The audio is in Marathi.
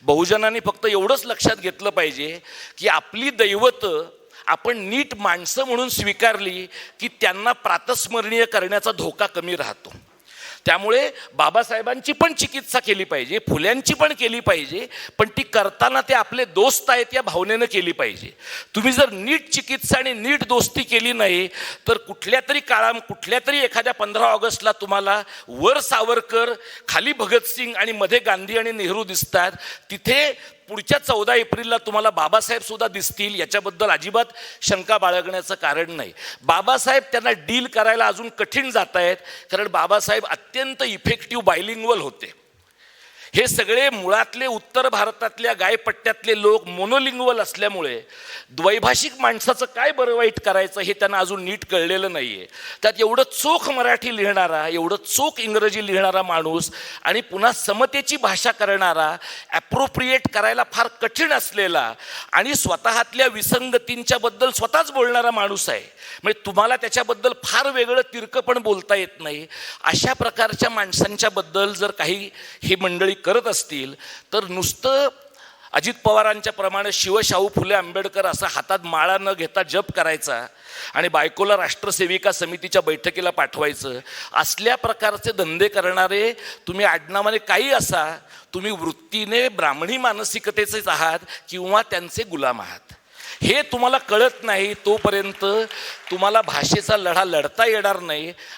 बहुजनांनी फक्त एवढंच लक्षात घेतलं पाहिजे की आपली दैवतं आपण नीट माणसं म्हणून स्वीकारली की त्यांना प्रातस्मरणीय करण्याचा धोका कमी राहतो. त्यामुळे बाबासाहेबांची पण चिकित्सा केली पाहिजे, फुल्यांची पण केली पाहिजे, पण ती करताना ते आपले दोस्त आहेत या भावनेनं केली पाहिजे. तुम्ही जर नीट चिकित्सा आणि नीट दोस्ती केली नाही तर कुठल्या तरी एखाद्या 15 ऑगस्टला तुम्हाला वर सावरकर, खाली भगतसिंग आणि मध्ये गांधी आणि नेहरू दिसतात, तिथे पुढच्या 14 एप्रिलला तुम्हाला बाबासाहेब सुद्धा दिसतील. याच्याबद्दल अजिबात शंका बाळगण्याचं कारण नाही. बाबासाहेब त्यांना डील करायला अजून कठीण जात आहेत, कारण बाबासाहेब अत्यंत इफेक्टिव्ह बायलिंग्वल होते. हे सगळे मुळातले उत्तर भारतातल्या गायपट्ट्यातले लोक मोनोलिंग्वल असल्यामुळे द्वैभाषिक माणसाचं काय बरं वाईट करायचं हे त्यांना अजून नीट कळलेलं नाही आहे. त्यात एवढं चोख मराठी लिहिणारा, एवढं चोख इंग्रजी लिहिणारा माणूस आणि पुन्हा समतेची भाषा करणारा, ॲप्रोप्रिएट करायला फार कठीण असलेला आणि स्वतःतल्या विसंगतींच्या बद्दल स्वतःच बोलणारा माणूस आहे. म्हणजे तुम्हाला त्याच्याबद्दल फार वेगळं तिरकं पण बोलता येत नाही. अशा प्रकारच्या माणसांच्या बद्दल जर काही ही मंडळी करत असतील तर नुसतं अजित पवारांच्या प्रमाणे शिवशाहू फुले आंबेडकर असा हातात माळा न घेता जप करायचा आणि बायकोला राष्ट्रसेविका समितीच्या बैठकीला पाठवायचं, असल्या प्रकारचे धंदे करणारे तुम्ही आडनावाने काही असा, तुम्ही वृत्तीने ब्राह्मणी मानसिकतेचेच आहात किंवा त्यांचे गुलाम आहात. हे तुम्हाला कळत नाही तोपर्यंत तुम्हाला भाषेचा लढा लढता येणार नाही